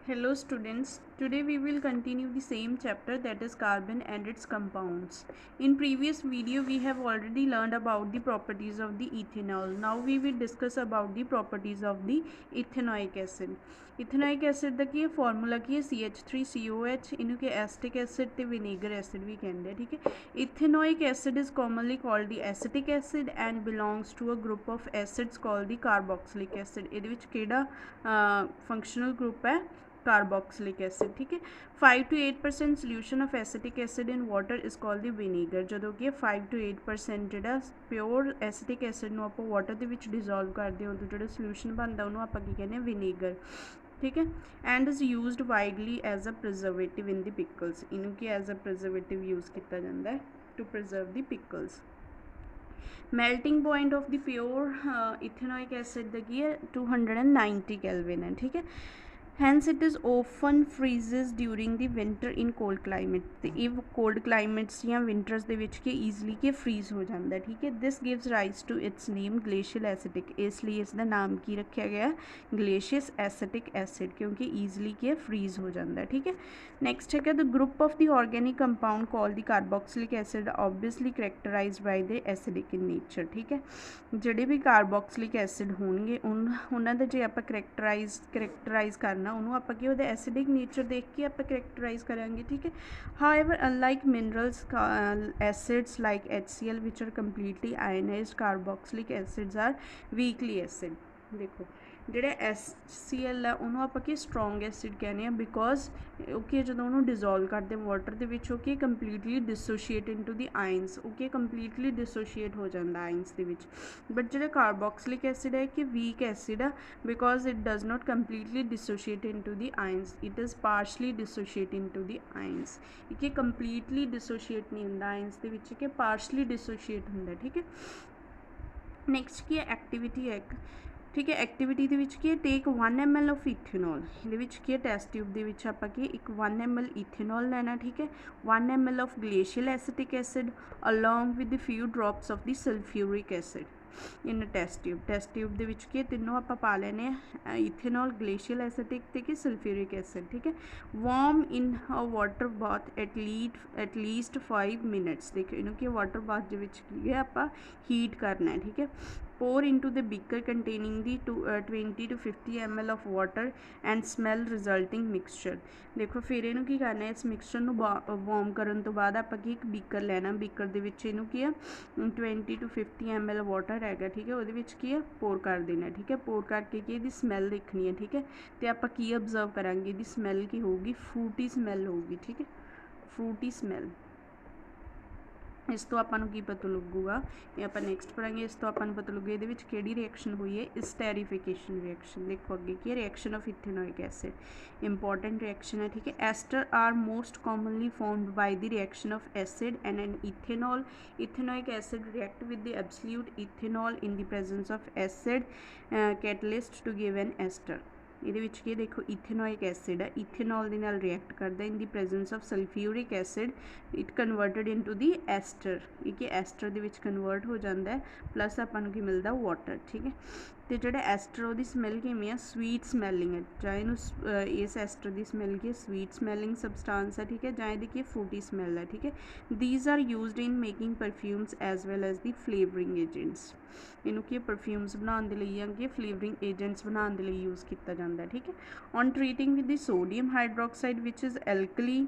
Hello students, today we will continue the same chapter, that is carbon and its compounds. In previous video we have already learned about the properties of the ethanol. Now we will discuss about the properties of the ethanoic acid. Ethanoic acid ਦਾ ਕੀ ਹੈ formula ਕੀ ਹੈ CH3COH, ਇਹਨੂੰ ਕਿ ਐਸਿਟਿਕ acid ਤੇ vinegar acid ਵੀ ਕਹਿੰਦੇ ਆ, ਠੀਕ ਹੈ। ethanoic acid is commonly called the acetic acid and belongs to a group of acids called the carboxylic acid। ਇਹਦੇ ਵਿੱਚ ਕਿਹੜਾ ਫੰਕਸ਼ਨਲ ਗਰੁੱਪ ਹੈ? कार्बोक्सिलिक एसिड, ठीक है। 5 to 8% solution of acetic acid in water is called the vinegar. जो कि 5 to 8% जो pure acetic acid में आप वाटर के डिजोल्व करते हो तो जो सोल्यूशन बनता उन्होंने आप कहते हैं विनेगर, ठीक है। And is use widely as a preservative in the pickles. इनू कि एज अ प्रिजर्वेटिव यूज किया जाता है to preserve the pickles. Melting point of the pure ethanoic acid की है 290 कैलविन है, ठीक है। Hence it is open freezes during the winter in cold climate. तो ये कोल्ड क्लाइमेट्स या विंटर्स के कि ईजली के फ्रीज हो जाता है, ठीक है। This gives rise to its name glacial acetic, इसलिए इसका नाम की रखा गया ग्लेशियस एसिटिक एसिड, क्योंकि ईजली के फ्रीज हो जाता है, ठीक है। नैक्सट है the group of the organic compound call the carboxylic acid obviously characterize by the acidic in nature, ठीक है। ਜਿਹੜੇ भी कार्बोक्सिलिक एसिड होणगे उन्होंने ਦਾ ਜੇ ਆਪਾਂ ਕਰੈਕਟਰਾइज करना उन्होंने आप कि वो एसिडिक नेचर देख के आप करैक्टराइज करांगे, ठीक है। However unlike minerals acids like HCl which are completely ionised, carboxylic acids are weakly acid. देखो ਜਿਹੜੇ HCl है उन्होंने आप कि स्ट्रोंग एसिड कहने हैं बिकॉज ओके जो उन्होंने डिजोल्व करते वाटर के okay completely dissociate into the ions, okay completely dissociate हो जाता आइनस के। बट जो कार्बोक्सिलिक एसिड है कि वीक एसिड है because it does not completely dissociate into the ions, it is partially dissociate into the ions. कि completely dissociate नहीं होंगे आइनस के कि पार्शली डिसोशीएट होंगे, ठीक है। नैक्सट की एक्टिविटी है, ठीक है। एक्टिविटी के टेक 1 ml ऑफ इथेनॉल, ये टेस्ट ट्यूब के आप एक 1 ml इथेनॉल लेना, ठीक है। 1 ml of glacial acetic acid along with few drops of the sulphuric acid in test tube के तीनों आप पा लेने इथेनॉल, ग्लेशियल एसिटिक ते सल्फ्यूरिक एसिड, ठीक है। Warm in a water bath at least 5 minutes. देखो इनू कि वाटर बाथ के आप हीट करना है, ठीक है। pour into the beaker containing the 20 to 50 ml of water and smell resulting mixture। देखो फिर इनू की करना है, इस मिक्सचर में वार्म करने तो बाद आप एक बीकर लेना, बीकर दे विच इनू की है 20 to 50 ml वाटर है, ठीक है। वो की है पोर कर देना, ठीक है। पोर करके की स्मैल देखनी है, ठीक है। तो आप की ऑब्जर्व करांगे स्मैल की होगी, फ्रूटी स्मैल होगी, ठीक है, फ्रूटी स्मैल। इस तो आपको की पता लगूगा, ये आप नैक्सट पढ़ांगे। इस तो आपको पता लगूगा ये कि रिएक्शन हुई है एस्टेरिफिकेशन रिएक्शन। देखो अगे की reaction of ethanoic acid, important reaction है, ठीक है। Ester are most commonly formed by the reaction of acid and an ethanol. Ethanoic acid react with the absolute ethanol in the presence of acid catalyst to give an ester. ये देखो ethanoic acid है, ethanol के नाल react करता in the presence of sulphuric acid, it converted into the ester, ये ester दे which convert हो जाता है, प्लस आपां की मिलता वाटर, ठीक है। तो जो एस्टर वो स्मैल किमें है, स्वीट स्मैलिंग है, चाहे इस एस्टर की स्मैल की स्वीट स्मैलिंग सबसटांस है, ठीक है, चाहे की फ्रूटी स्मैल है, ठीक है। These are used in making perfumes as well as the flavouring agents. इनू कि परफ्यूम्स बनाने के लिए कि फ्लेवरिंग एजेंट्स बनाने के लिए यूज़ किया जाता है, ठीक है। On treating with the sodium hydroxide which is alkali,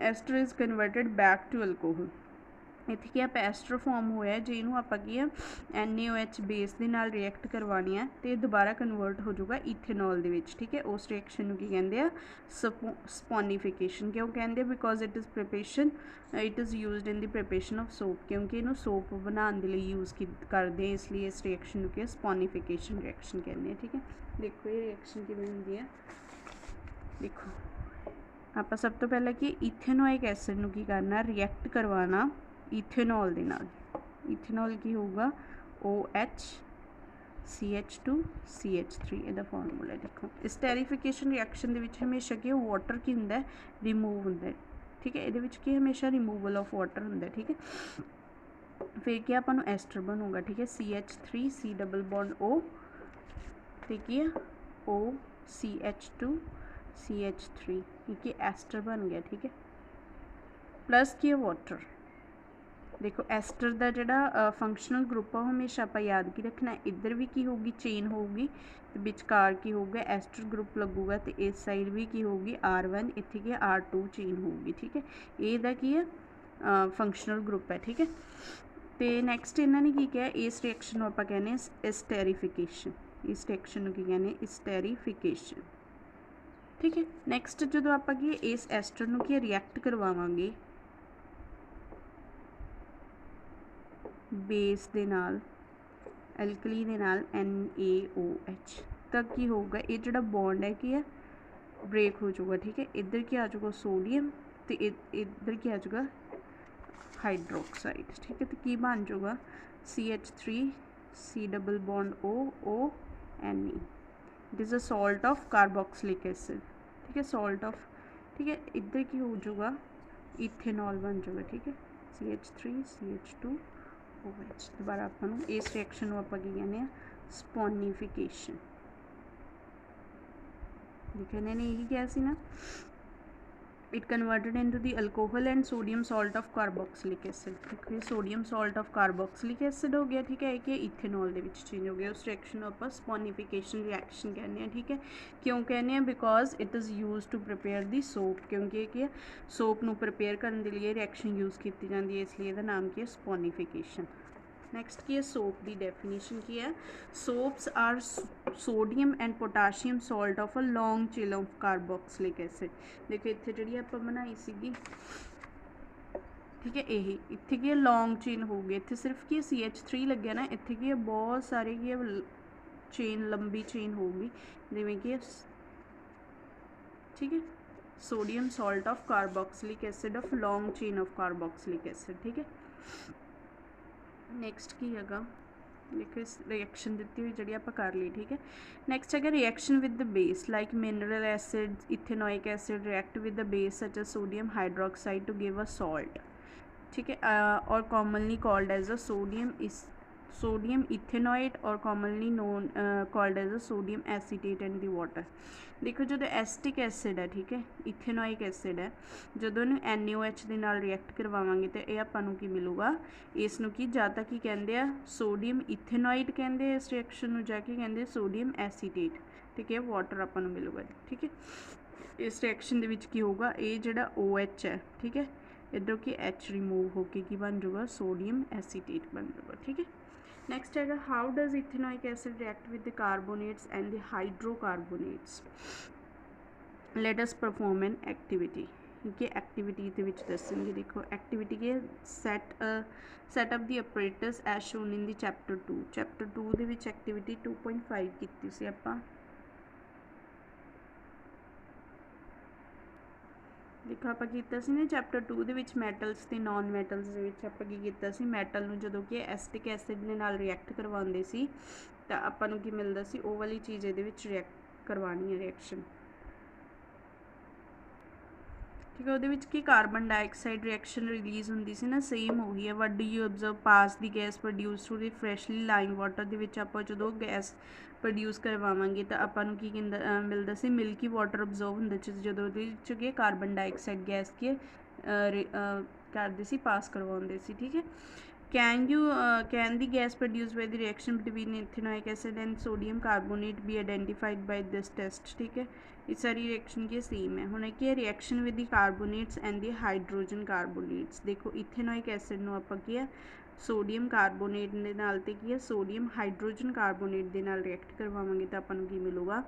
ester is converted back to alcohol. इत्थे कि आप एस्टर फॉर्म होया जे इनू आप NaOH बेस के नाल रिएक्ट करवानी है तो दोबारा कन्वर्ट हो जाऊगा इथेनॉल दे विच, ठीक है। उस रिएक्शन की कहते हैं स्पॉनिफिकेशन। क्यों कहते हैं? Because it is preparation, it is used in the preparation of soap, क्योंकि इनू सोप बनाने के लिए यूज़ करते हैं, इसलिए इस रिएक्शन को स्पॉनिफिकेशन रिएक्शन कहते हैं, ठीक है। देखो ये रिएक्शन किवें होंदी है, देखो आप सब तो पहले कि इथेनोइक एसिड नूं की करना, रिएक्ट करवाना इथेनॉल दे नाल। इथेनॉल की होगा OH CH2 CH3 ਇਹਦਾ फार्मूला है। देखो स्टेरिफिकेशन रिएक्शन दे विच हमेशा कि वाटर की हुंदा रिमूव हुंदा, ठीक है। ये कि हमेशा रिमूवल ऑफ वाटर हुंदा, ठीक है। फिर क्या अपन एस्टर बनूगा, ठीक है, CH3 C double bond O, ठीक है, OCH2 CH3, ठीक है एस्टर बन गया, ठीक है प्लस की है वाटर। देखो एस्टर का जोड़ा फंक्शनल ग्रुप है हमेशा आप याद की रखना, इधर भी की होगी चेन होगी तो विचकार की होगा एस्टर ग्रुप लगूगा, तो इस साइड भी की होगी R1, इतने की R2 चेन होगी, ठीक है ये की है फंक्शनल ग्रुप है, ठीक है। तो नैक्सट इन्होंने की कहा इस रिएक्शन आप कहने एस्टेरिफिकेशन, इस रिएक्शन की कहने एस्टेरिफिकेशन, ठीक है। नैक्सट जो आप इस एस्टर को की रिएक्ट करवावांगे बेस दे नाल एल्कली दे नाल NaOH तक की होगा ये जो बॉन्ड है कि है ब्रेक हो जाऊगा, ठीक है इधर की आ जाऊगा सोडियम तो इधर की आ जाऊगा हाइड्रोक्साइड, ठीक है तो की बन जाऊगा CH3 C double bond ONE, it is a salt of carboxylic acid, ठीक है सॉल्ट ऑफ, ठीक है इधर की हो जाऊगा इथेनॉल बन जाऊगा, ठीक है CH3 CH2 OH। दोबारा अपन इस रिएक्शन को आप कहने स्पॉनिफिकेशन, देखिए इन्होंने यही कहा सी ना it converted into the alcohol and sodium salt of carboxylic acid, ठीक है sodium salt of carboxylic acid हो गया, ठीक है कि इथेनॉल के चेंज हो गया, उस रिएक्शन को आप स्पॉनिफिकेशन रिएक्शन कहने हैं, ठीक है क्यों कहने हैं because it is use to prepare the soap, क्योंकि कि सोप को प्रिपेयर करने के लिए रिएक्शन यूज़ की जाती है, इसलिए इसका नाम की है स्पॉनिफिकेशन। नैक्सट की है सोप की डेफिनेशन की है soaps are sodium and potassium salt of a long chain of carboxylic acid. देखो इतने जी आप बनाई सी, ठीक है यही इतने की लॉन्ग चेन होगी, इतने सिर्फ की CH3 लगे ना, इतने की बहुत सारे की चेन लंबी चेन होगी जिमें कि ठीक है sodium salt of carboxylic acid of long chain of carboxylic acid, ठीक है। नैक्सट की है देखो इस रिएक्शन दी हुई जी आप कर ली, ठीक है नैक्सट है reaction with the base like mineral acid ethanoic acid react with the base such as sodium hydroxide to give a salt, ठीक है और commonly called as a sodium ethanoate और commonly known called as a sodium acetate and the water. देखो जो acetic acid है, ठीक है ethanoic acid है जो NaOH के नाल रिएक्ट करवावांगे तो यह आपां नूं की मिलूगा इसनूं की जां तां की कहंदे आ सोडियम इथेनोइट कहंदे इस रिएक्शन नूं जाके कहंदे सोडियम एसीटेट, ठीक है वाटर आपां नूं मिलूगा, ठीक है इस रिएक्शन दे विच की होगा ये जिहड़ा OH है, ठीक है इधरों की H रिमूव होकर की बन जाऊगा सोडियम एसीटेट बन जाऊगा, ठीक है। नैक्सट है how does ethanoic acid react with the carbonates and the hydrocarbonates, let us perform an activity, ठीक है एक्टिविटी के दसेंगे। देखो एक्टिविटी के set up the operators as shown in the chapter 2, chapter 2 दे विच एक्टिविटी 2.5 की सी आपां, देखो आप ना चैप्टर 2 दे विच मैटल्स ते नॉन मैटल्स दे विच आपां की कीता सी मैटल नूं जदों कि एसिटिक एसिड दे नाल रिएक्ट करवाउंदे सी तां आपां नूं की मिलदा सी ओह वाली चीज़ इहदे विच रिएक्ट करवानी है रिएक्शन, ठीक है उहदे विच की कार्बन डाइऑक्साइड रिएक्शन रिलीज़ हुंदी सी ना सेम हो गई है what do you observe pass the gas produce through the freshly lime water दे विच आपां जदों गैस प्रोड्यूस करवावांगे तो आपां नूं की मिलदा सी मिल्की वाटर ऑब्जर्व हुंदा जदों दे विच के कार्बन डाइऑक्साइड गैस के करदे सी पास करवाउंदे सी, ठीक है। Can the gas produce by the reaction between ethanoic acid and sodium carbonate be identified by this test, ठीक है ये सारी रिएक्शन की सेम है। हुण कि reaction with the carbonates and the hydrogen carbonates, देखो इथेनोइक एसिड नूं आपां की है सोडियम कार्बोनेट दे नाल ते की है सोडियम हाइड्रोजन कार्बोनेट दे नाल रिएक्ट करवावांगे तो आपां नूं की मिलूगा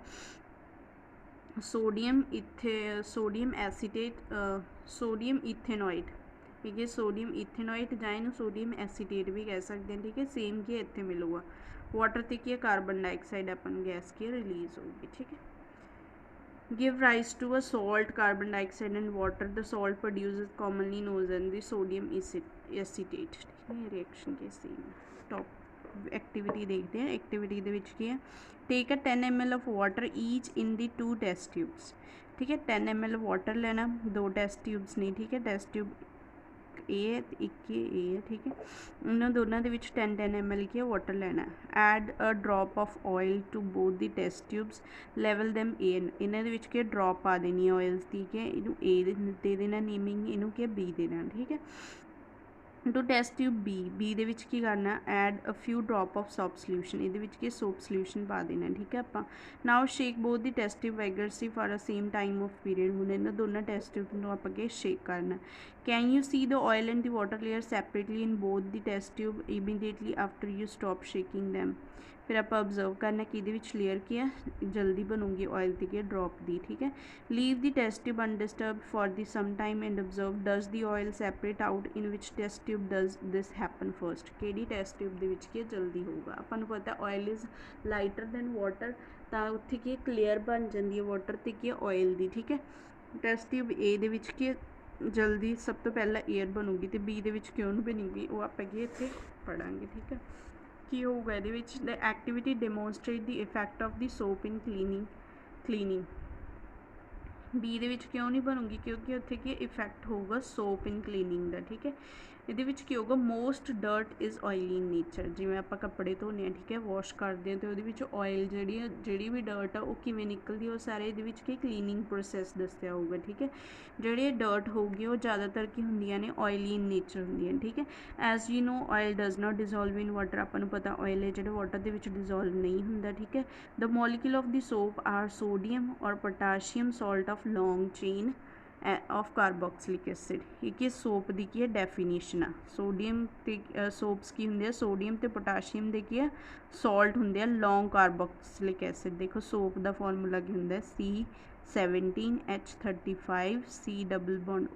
सोडियम एसीटेट सोडियम इथेनोइट, ठीक है सोडियम इथेनोइट जां इहनूं सोडियम एसीटेट भी कह सकते हैं, ठीक है सेम की इत्थे मिलूगा वाटर ते की कार्बन डाइऑक्साइड अपन गैस की रिलीज़ होगी, ठीक है। Give rise to a salt carbon dioxide and water the salt produce commonly knows and the sodium acetate, ठीक है रिएक्शन के सेम टॉप एक्टिविटी देखते हैं। एक्टिविटी दे विच की है take a 10 ml of water each in the 2 test tubes, ठीक है 10 ml water लेना 2 टेस्ट ट्यूब्स नहीं, ठीक है टेस्ट ट्यूब एक ए है तो एक ए है, ठीक है। उन्होंने दोनों के 10 ml की वाटर लेना। Add a drop of oil to both the test tubes, लेवल दैम ए एन, इन्होंने के ड्रॉप पा देनी है ऑयल की, ठीक है। इनू ए दे देना नेमिंग, इनू क्या बी देना, ठीक है। टू टेस्ट ट्यूब बी दे विच की करना, add a few drop of soap solution, ये सोप सल्यूशन पा देना, ठीक है। आप now shake both the test tube vigorously for a same time of period, हूँ इन्होंने दोनों टेस्ट ट्यूब को आप शेक करना। Can you see the oil and the water layer separately in both the test tube immediately after you stop shaking them. फिर आप observe करना कि लेयर की है जल्दी बनूगी ऑयल की है ड्रॉप दी, ठीक है। Leave the test tube undisturb for the some time and observe does the oil separate out in which test tube does this happen first, कि टेस्ट ट्यूब के जल्दी होगा। अपन पता oil is lighter than water, तो उत्थे की clear बन जाती है वाटर तो की ऑयल की, ठीक है। टेस्ट ट्यूब ए के जल्दी सब तो पहला एयर बनूगी, तो बी दे क्यों नहीं बनेगी वो आप इत्थे पढ़ांगे, ठीक है। की होगा ये the activity demonstrate the effect of the soap in cleaning. बी दे क्यों नहीं बनूगी, क्योंकि उत्थे की इफैक्ट होगा सोप इन क्लीनिंग का, ठीक है। ये की होगा most dirt is oily in nature, जिमें आप कपड़े धोने, ठीक है, वॉश करते हैं तो वो ऑयल जी भी डर्ट है वो किमें निकलती है, वो सारे ये क्लीनिंग प्रोसैस दसिया होगा, ठीक है। जी डर्ट होगी वो ज़्यादातर की होंदियां ने ऑयली इन नेचर होंदियां, ठीक है। As you know oil does not dissolve in water, आपको पता ऑयल है जो वाटर के डिजोल्व नहीं होंदा, ठीक है। The molecule of the soap are sodium और potassium salt of long chain of carboxylic acid. ये सोप की की है डेफिनेशन आ, सोडियम सोप्स की होंगे सोडियम तो पोटाशियम के की है सॉल्ट होंगे लॉन्ग कार्बोक्सिलिक एसिड। देखो सोप का फॉर्मूला की होंगे C17H35 C double bond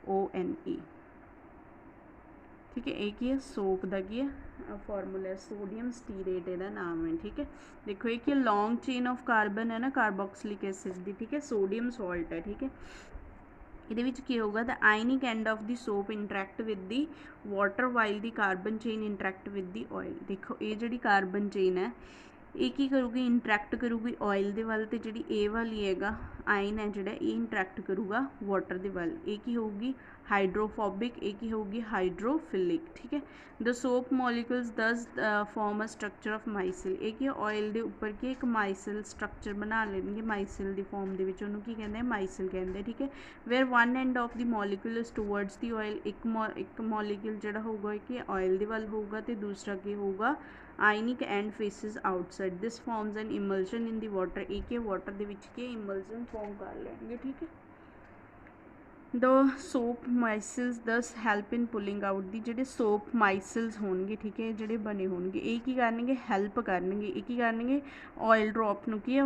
ONE, ठीक है। एक ही है सोप का की है फॉर्मूला, सोडियम स्टीरेट यदा नाम है, ठीक है। देखो एक लॉन्ग चेन ऑफ कार्बन है ना कार्बोक्सिलिक एसिड की, ठीक है, सोडियम सॉल्ट है, ठीक है। ये होगा the ionic and of the soap interact with the water while the carbon chain interact with the oil. देखो ये जी कार्बन चेन है ये की करूगी इंटरैक्ट करूगी ऑयल के वाल, तो जी ए वाली है आयन है जोड़ा ये इंटरैक्ट करूगा वाटर के वाल, ये की होगी हाइड्रोफोबिक, ये की होगी हाइड्रोफिलिक, ठीक है। द सोप मॉलिक्यूल्स दस फॉर्म अ स्ट्रक्चर ऑफ माइसिल, ये की ऑयल के उपर की एक माइसिल स्ट्रक्चर बना लेंगे, माइसिल की फॉर्म के की कहते हैं माइसिल कहते हैं, ठीक है। Where one end of the molecule is towards the oil, एक मॉलिक्यूल जोड़ा होगा कि ऑयल के वाल होगा तो दूसरा की होगा ionic and faces outside, this forms an emulsion in the water, एक वाटर के इमल्शन फॉर्म कर लेंगे, ठीक है। The soap micelles does help in pulling out the, जोड़े सोप माइसिल्स होंगे, ठीक है, जोड़े बने होंगे ये की करनगे हैल्प करनगे, ये की करनगे ऑयल ड्रॉप नू की है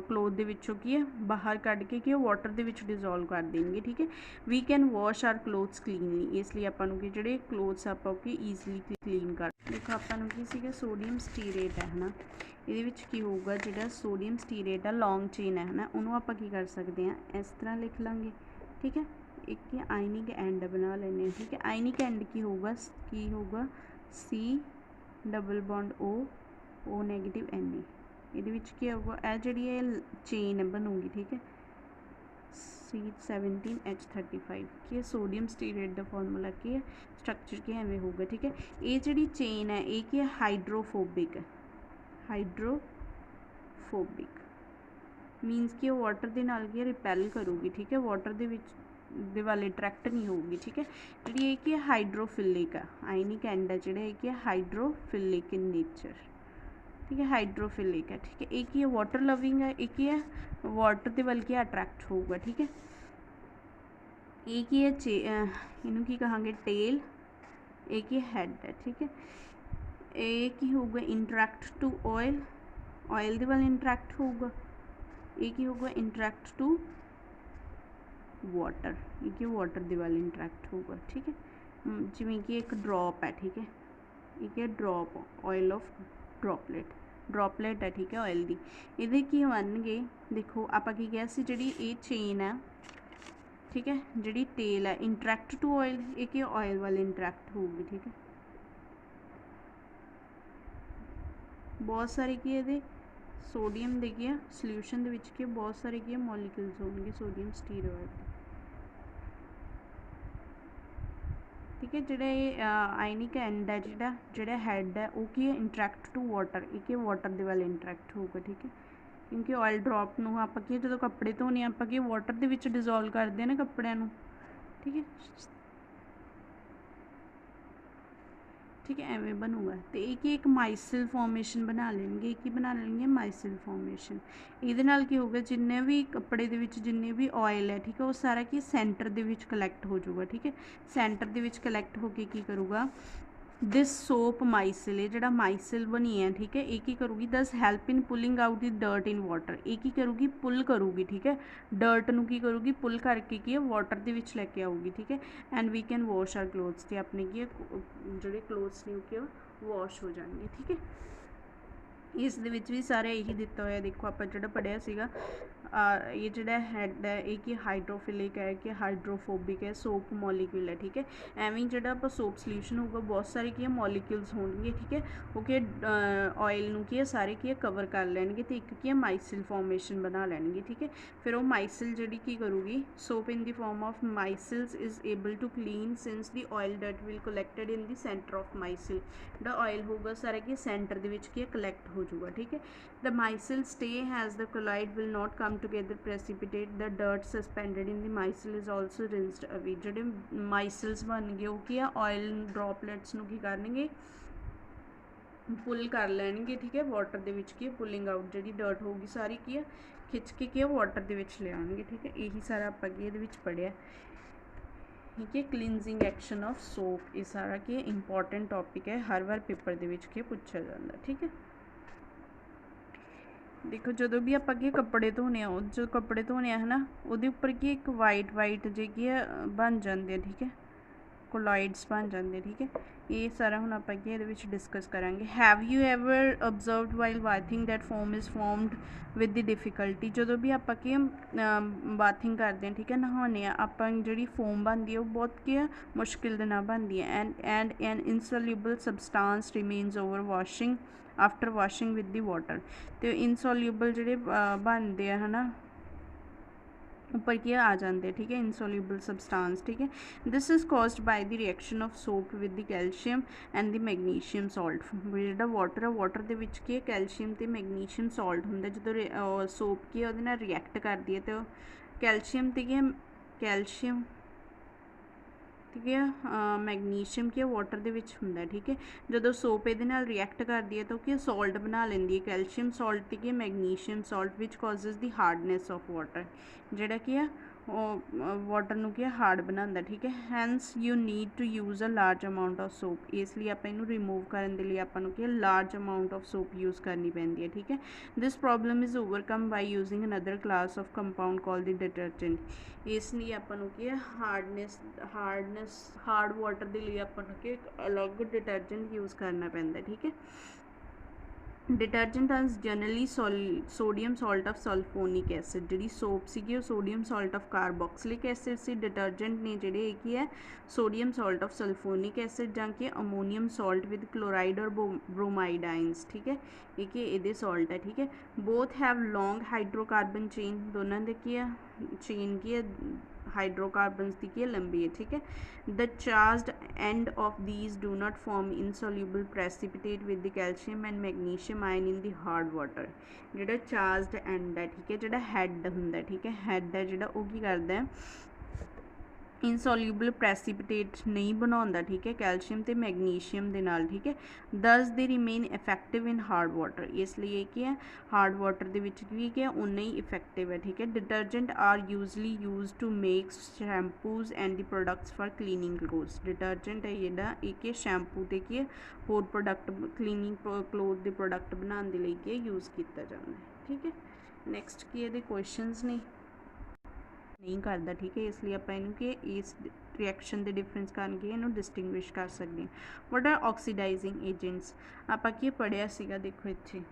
क्लोथ के विचों की है बाहर कढ़ के की वाटर के विच डिजोल्व कर देंगे, ठीक है। We can wash our clothes cleanly, इसलिए आपां की जोड़े क्लोथ्स आप ईजली क्लीन कर। देखो आपां की सीगा सोडियम स्टीरेट है ना, ये की होगा जो सोडियम स्टीरेट है लॉन्ग चेन है ना, उन्होंने आप कर सकते हैं इस तरह लिख लेंगे, ठीक है। एक आयनिक एंड बना लेने, ठीक है। आयनिक एंड की होगा C double bond O negative Na, ये की होगा यह जी चेन बनूगी, ठीक है। C17H35 की सोडियम स्टीरेट का फॉर्मूला की है स्ट्रक्चर के एवं होगा, ठीक है। ये जी चेन है ये की हाइड्रोफोबिक है, हाइड्रोफोबिक मीनस कि वाटर के नाल की रिपैल करूगी, ठीक है, वाटर दे वाल अट्रैक्ट नहीं होगी, ठीक है। जी एक है हाइड्रोफिलिक है आयनिक एंड है जोड़ा एक हाइड्रोफिलिक इन नेचर, ठीक है, हाइड्रोफिलिक है, ठीक है। एक ही वाटर लविंग है, एक ही है वाटर के वाल की अट्रैक्ट होगा, ठीक है। एक ही है इनू की कहांगे टेल, एक ही हैड है, ठीक है। एक ही होगा इंटरैक्ट टू ऑयल, ऑयल के वाल इंटरैक्ट होगा, एक ही होगा इंटरैक्ट टू वाटर, एक वाटर के वाल इंटरैक्ट होगा, ठीक है। जिमें कि एक ड्रॉप है, ठीक है, एक है ड्रॉप ऑयल ऑफ ड्रॉपलेट है, ठीक है, ऑयल की ये की बन गए। देखो आप क्या जी ये चेन है, ठीक है, जी टेल है इंटरैक्ट टू ऑयल, एक ऑयल वाल इंटरैक्ट होगी, ठीक है। बहुत सारे की ये सोडियम देखिए सल्यूशन के बहुत सारे की मॉलिक्यूल्स होंगे सोडियम स्टीरोइड, ठीक है। ਜਿਹੜਾ ਇਹ ਆਇਨਿਕ ਐਂਡ ਹੈ ਜਿਹੜਾ ਹੈਡ ਹੈ ਉਹ ਕੀ ਹੈ ਇੰਟਰੈਕਟ ਟੂ ਵਾਟਰ, ਇਹ ਕੀ ਵਾਟਰ ਦੇ ਵੱਲ ਇੰਟਰੈਕਟ ਹੋਊਗਾ। ਠੀਕ ਹੈ, ਕਿਉਂਕਿ ਆਇਲ ਡ੍ਰੌਪ ਨੂੰ ਆਪਾਂ ਕੀ ਜਦੋਂ ਕੱਪੜੇ ਧੋਨੇ ਆਪਾਂ ਕੀ ਵਾਟਰ ਦੇ ਵਿੱਚ ਡਿਜ਼ੋਲਵ ਕਰਦੇ ਹਾਂ ਨਾ ਕੱਪੜਿਆਂ ਨੂੰ। ठीक है, ठीक है, ਐਵੇਂ ਬਣੂਗਾ। ਤੇ ਇਹ ਕੀ ਇੱਕ ਮਾਈਸਿਲ ਫਾਰਮੇਸ਼ਨ ਬਣਾ ਲੈਣਗੇ। ਕੀ ਬਣਾ ਲੈਣਗੇ? ਮਾਈਸਿਲ ਫਾਰਮੇਸ਼ਨ। ਇਹਦੇ ਨਾਲ ਕੀ ਹੋਊਗਾ, ਜਿੰਨੇ ਵੀ ਕੱਪੜੇ ਦੇ ਵਿੱਚ ਜਿੰਨੇ ਵੀ ਆਇਲ ਹੈ ਠੀਕ ਹੈ ਉਹ ਸਾਰਾ ਕੀ ਸੈਂਟਰ ਦੇ ਵਿੱਚ ਕਲੈਕਟ ਹੋ ਜਾਊਗਾ। ਠੀਕ ਹੈ, ਸੈਂਟਰ ਦੇ ਵਿੱਚ ਕਲੈਕਟ ਹੋ ਕੇ ਕੀ ਕਰੂਗਾ ਦਿਸ ਸੋਪ ਮਾਈਸਿਲ, ਇਹ ਜਿਹੜਾ ਮਾਈਸਿਲ ਬਣੀ ਹੈ ਠੀਕ ਹੈ ਇਹ ਕੀ ਕਰੂਗੀ ਦਸ help in pulling out the dirt in water, ਇਹ ਕੀ ਕਰੂਗੀ ਪੁੱਲ ਕਰੂਗੀ। ਠੀਕ ਹੈ, ਡਰਟ ਨੂੰ ਕੀ ਕਰੂਗੀ ਪੁੱਲ ਕਰਕੇ ਕੀ ਹੈ ਵਾਟਰ ਦੇ ਵਿੱਚ ਲੈ ਕੇ ਆਊਗੀ। ਠੀਕ ਹੈ, and we can wash our clothes, ਤੇ ਆਪਣੇ ਕੀ ਜਿਹੜੇ ਕਲੋਥਸ ਨੇ ਉਹ ਕੀ ਵਾਸ਼ ਹੋ ਜਾਣਗੇ। ਠੀਕ ਹੈ, ਇਸ ਦੇ ਵਿੱਚ ਵੀ ਸਾਰਾ ਇਹੀ ਦਿੱਤਾ ਹੋਇਆ। ਦੇਖੋ ਆਪਾਂ ਜਿਹੜਾ ਪੜ੍ਹਿਆ ਸੀਗਾ ਇਹ ਜਿਹੜਾ ਹੈਡ ਹੈ ਇਹ ਕੀ ਹਾਈਡਰੋਫਿਲਿਕ ਹੈ ਕਿ ਹਾਈਡਰੋਫੋਬਿਕ ਹੈ, ਸੋਪ ਮੋਲੀਕਿਊਲ ਹੈ। ਠੀਕ ਹੈ, ਐਵੇਂ ਜਿਹੜਾ ਆਪਾਂ ਸੋਪ ਸੋਲਿਊਸ਼ਨ ਹੋਊਗਾ ਬਹੁਤ ਸਾਰੇ ਕੀ ਹੈ ਮੋਲੀਕਿਊਲਸ ਹੋਣਗੇ। ਠੀਕ ਹੈ, ਉਹ ਕੀ ਆਇਲ ਨੂੰ ਕੀ ਹੈ ਸਾਰੇ ਕੀ ਹੈ ਕਵਰ ਕਰ ਲੈਣਗੇ ਅਤੇ ਇੱਕ ਕੀ ਹੈ ਮਾਈਸਿਲ ਫਾਰਮੇਸ਼ਨ ਬਣਾ ਲੈਣਗੇ। ਠੀਕ ਹੈ, ਫਿਰ ਉਹ ਮਾਈਸਿਲ ਜਿਹੜੀ ਕੀ ਕਰੂਗੀ soap in the form of micelles is able to clean since the oil that will collected in the centre of micelle, ਜਿਹੜਾ ਆਇਲ ਹੋਊਗਾ ਸਾਰਾ ਕੀ ਸੈਂਟਰ ਦੇ ਵਿੱਚ ਕੀ ਕਲੈਕਟ ਹੋ ਜਾਊਗਾ। ਠੀਕ ਹੈ, the micelle stay as the colloid will not come together precipitate, the dirt suspended in the micelle is also rinsed away। ਜਿਹੜੇ ਮਾਈਸਲਸ ਬਣ ਗਏ ਉਹ ਕੀ ਆ ਆਇਲ ਡ੍ਰੌਪਲੇਟਸ ਨੂੰ ਕੀ ਕਰਨਗੇ ਪੁੱਲ ਕਰ ਲੈਣਗੇ। ਠੀਕ ਹੈ, ਵਾਟਰ ਦੇ ਵਿੱਚ ਕੀ ਪੁੱਲਿੰਗ ਆਊਟ ਜਿਹੜੀ ਡਰਟ ਹੋਊਗੀ ਸਾਰੀ ਕੀ ਆ ਖਿੱਚ ਕੇ ਕੀ ਵਾਟਰ ਦੇ ਵਿੱਚ ਲਿਆਉਣਗੇ। ਠੀਕ ਹੈ, ਇਹੀ ਸਾਰਾ ਆਪਾਂ ਕੀ ਇਹਦੇ ਵਿੱਚ ਪੜ੍ਹਿਆ। ਠੀਕ ਹੈ, ਕਲੀਨਜ਼ਿੰਗ ਐਕਸ਼ਨ ਆਫ ਸੋਪ, ਇਹ ਸਾਰਾ ਕੀ ਇੰਪੋਰਟੈਂਟ ਟੌਪਿਕ ਹੈ, ਹਰ ਵਾਰ ਪੇਪਰ ਦੇ ਵਿੱਚ ਕੀ ਪੁੱਛਿਆ ਜਾਂਦਾ। ਠੀਕ ਹੈ, ਦੇਖੋ ਜਦੋਂ ਵੀ ਆਪਾਂ ਕੀ ਕੱਪੜੇ ਧੋਨੇ ਆ ਉਹ ਜਦੋਂ ਕੱਪੜੇ ਧੋਨੇ ਆ ਹੈ ਨਾ ਉਹਦੇ ਉੱਪਰ ਕੀ ਇੱਕ ਵਾਈਟ ਜੇ ਕੀ ਬਣ ਜਾਂਦੇ ਆ। ਠੀਕ ਹੈ, ਕੋਲੋਇਡਸ ਬਣ ਜਾਂਦੇ। ਠੀਕ ਹੈ, ਇਹ ਸਾਰਾ ਹੁਣ ਆਪਾਂ ਕੀ ਇਹਦੇ ਵਿੱਚ ਡਿਸਕਸ ਕਰਾਂਗੇ। Have you ever observed while bathing that foam is formed with the difficulty, ਜਦੋਂ ਵੀ ਆਪਾਂ ਕੀ ਬਾਥਿੰਗ ਕਰਦੇ ਹਾਂ ਠੀਕ ਹੈ ਨਹਾਉਂਦੇ ਹਾਂ ਆਪਾਂ ਜਿਹੜੀ ਫੋਮ ਬਣਦੀ ਹੈ ਉਹ ਬਹੁਤ ਕੀ ਮੁਸ਼ਕਿਲ ਦੇ ਨਾਲ ਬਣਦੀ ਹੈ। And an insoluble substance remains over washing after washing with the water, ਅਤੇ ਇਨਸੋਲਿਊਬਲ ਜਿਹੜੇ ਬਣਦੇ ਆ ਹੈ ਨਾ ਉੱਪਰ ਕੀ ਆ ਜਾਂਦੇ। ਠੀਕ ਹੈ, ਇਨਸੋਲਿਊਬਲ ਸਬਸਟਾਂਸ। ਠੀਕ ਹੈ, this is caused by the reaction of soap with the calcium and the magnesium salt. ਜਿਹੜਾ ਵਾਟਰ ਆ ਵਾਟਰ ਦੇ ਵਿੱਚ ਕੀ ਕੈਲਸ਼ੀਅਮ ਅਤੇ ਮੈਗਨੀਸ਼ੀਅਮ ਸਾਲਟ ਹੁੰਦਾ, ਜਦੋਂ ਸੋਪ ਕੀ ਉਹਦੇ ਨਾਲ ਰਿਐਕਟ ਕਰਦੀ ਹੈ ਅਤੇ ਉਹ ਕੈਲਸ਼ੀਅਮ ਅਤੇ ਕੀ ਕੈਲਸ਼ੀਅਮ ਠੀਕ ਹੈ ਮੈਗਨੀਸ਼ੀਅਮ ਕੀ ਵਾਟਰ ਦੇ ਵਿੱਚ ਹੁੰਦਾ। ਠੀਕ ਹੈ, ਜਦੋਂ ਸੋਪ ਇਹਦੇ ਨਾਲ ਰਿਐਕਟ ਕਰਦੀ ਹੈ ਤਾਂ ਉਹ ਕੀ ਸਾਲਟ ਬਣਾ ਲੈਂਦੀ ਹੈ ਕੈਲਸ਼ੀਅਮ ਸਾਲਟ ਅਤੇ ਕੀ magnesium salt which ਕਾਜ਼ਜ਼ the hardness of water, ਜਿਹੜਾ ਕੀ ਆ ਉਹ ਵਾਟਰ ਨੂੰ ਕੀ ਹਾਰਡ ਬਣਾਉਂਦਾ। ਠੀਕ ਹੈ, hence you need to use a large amount of soap, ਇਸ ਲਈ ਆਪਾਂ ਇਹਨੂੰ ਰਿਮੂਵ ਕਰਨ ਦੇ ਲਈ ਆਪਾਂ ਨੂੰ ਕੀ large amount of soap use ਕਰਨੀ ਪੈਂਦੀ ਹੈ। ਠੀਕ ਹੈ, this problem is overcome by using another class of compound call the detergent, ਇਸ ਲਈ ਆਪਾਂ ਨੂੰ ਕੀ ਹਾਰਡ ਵਾਟਰ ਦੇ ਲਈ ਆਪਾਂ ਨੂੰ ਕਿ ਅਲੱਗ ਡਿਟਰਜੈਂਟ ਯੂਜ਼ ਕਰਨਾ ਪੈਂਦਾ। ਠੀਕ ਹੈ, detergent is generally sodium salt of sulphonic acid, जी सोप सी sodium salt of carboxylic acid से डिटर्जेंट ने जोड़े एक ही है sodium salt of sulphonic acid ਜਾਂ कि अमोनियम सॉल्ट विद क्लोराइड और ब्रोमाइड आइंस। ठीक है, एक ये सॉल्ट है। ठीक है, both have long hydrocarbon chain, दोनों के की है चेन की है हाइड्रोकार्बन्स की है लंबी है। ठीक है, the charged end of these do not form insoluble precipitate with the calcium and magnesium ion in the hard water, जो चार्ज्ड एंड है। ठीक है, जो हैड होंगे ठीक है हैड है जो की करता है इनसोल्यूबल प्रैसीपिटेट नहीं बनाता। ठीक है, कैल्शियम तो मैगनीशियम के नाल। ठीक है, दस they remain effective in hard water, इसलिए कि है हार्ड वाटर के भी क्या उन्ना ही इफेक्टिव है। ठीक है, detergent are usually use to make shampoos and the products for cleaning clothes, detergent है जोड़ा एक शैम्पू तो कि होर प्रोडक्ट क्लीनिंग क्लोथ के प्रोडक्ट बनाने के लिए यूज़ किया जाता है। ठीक है, नैक्सट की ये क्वेश्चनस ने नहीं करता। ठीक है, इसलिए आप इनू कि इस रिएक्शन के डिफरेंस करके इनू डिस्टिंग्विश कर सकते हैं। वट आर ऑक्सीडाइजिंग एजेंट्स, आप पढ़िया सीगा देखो इत्थे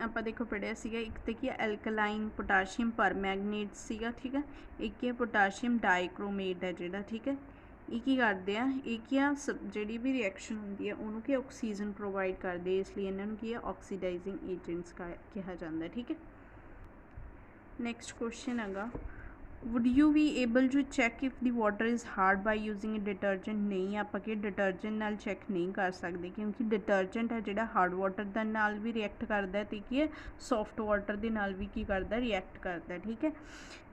आप देखो पढ़िया सीगा एक तो कि एल्कलाइन पोटाशियम परमैगनेट सीगा। ठीक है, एक है पोटाशियम डाइक्रोमेट है जोड़ा। ठीक है, ये की करते हैं एक जी भी रिएक्शन होंगी है उन्होंने कि ऑक्सीजन प्रोवाइड करते हैं, इसलिए इन्होंने की ऑक्सीडाइजिंग एजेंट्स कहा जाता है। ठीक है, नैक्सट क्वेश्चन है would you be able to check if the water is hard by using detergent? नहीं, आप डिटर्जेंट नाल चैक नहीं कर सकते क्योंकि डिटर्जेंट है जिहड़ा हार्ड वाटर दे नाल भी रिएक्ट करता है तो की है सॉफ्ट वाटर दे नाल भी की करता है रिएक्ट करता है। ठीक है,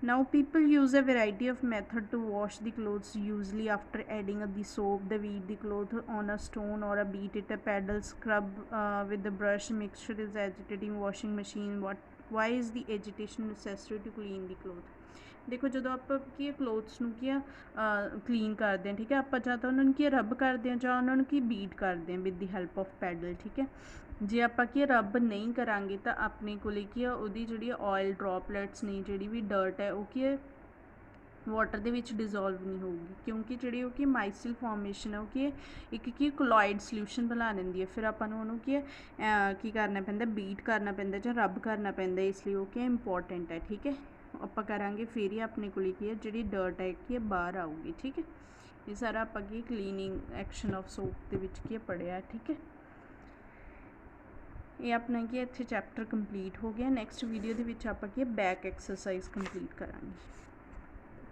now people use a variety of method to wash the clothes usually after adding the soap the wet the cloth on a stone और a beat it a paddle scrub with the brush mixture is agitating washing machine why is the agitation necessary to clean the cloth? देखो जो आप की clothes ਨੂੰ ਕੀ ਆ clean करते हैं, ठीक है, आप ਜਾਂ ਤਾਂ ਉਹਨਾਂ ਨੂੰ ਕੀ रब करते हैं ਜਾਂ ਉਹਨਾਂ ਨੂੰ ਕੀ बीट करते हैं with the help of paddle. ठीक है, जे आप की रब नहीं करांगे तो अपने को की ਉਹਦੀ ਜਿਹੜੀ ऑयल ड्रॉपलेट्स ने ਜਿਹੜੀ भी डर्ट है वो की वाटर ਦੇ ਵਿੱਚ डिजोल्व नहीं होगी क्योंकि ਜਿਹੜੀ ਉਹ ਕੀ ਮਾਈਸਿਲ ਫਾਰਮੇਸ਼ਨ ਹੈ ਉਹ ਕੀ ਇੱਕ ਕੀ ਕੋਲੋਇਡ ਸੋਲੂਸ਼ਨ ਬਣਾ ਲੈਂਦੀ ਹੈ। ਫਿਰ ਆਪਾਂ ਨੂੰ ਉਹਨੂੰ ਕੀ ਕਰਨਾ ਪੈਂਦਾ, बीट करना ਪੈਂਦਾ ਜਾਂ रब करना ਪੈਂਦਾ, इसलिए ਉਹ ਕੀ इंपॉर्टेंट है। ठीक है, ਆਪਾਂ ਕਰਾਂਗੇ ਫਿਰ ਹੀ ਆਪਣੇ ਕੋਲ ਕੀ ਹੈ ਜਿਹੜੀ ਡਰਟ ਹੈ ਕੀ ਬਾਹਰ ਆਊਗੀ। ਠੀਕ ਹੈ, ਇਹ ਸਾਰਾ ਆਪਾਂ ਕੀ ਕਲੀਨਿੰਗ ਐਕਸ਼ਨ ਆਫ ਸੋਪ ਦੇ ਵਿੱਚ ਕੀ ਪੜਿਆ। ਠੀਕ ਹੈ, ਇਹ ਆਪਣਾ ਕੀ ਇੱਥੇ ਚੈਪਟਰ ਕੰਪਲੀਟ ਹੋ ਗਿਆ। ਨੈਕਸਟ ਵੀਡੀਓ ਦੇ ਵਿੱਚ ਆਪਾਂ ਕੀ ਬੈਕ ਐਕਸਰਸਾਈਜ਼ ਕੰਪਲੀਟ ਕਰਾਂਗੇ।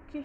ओके।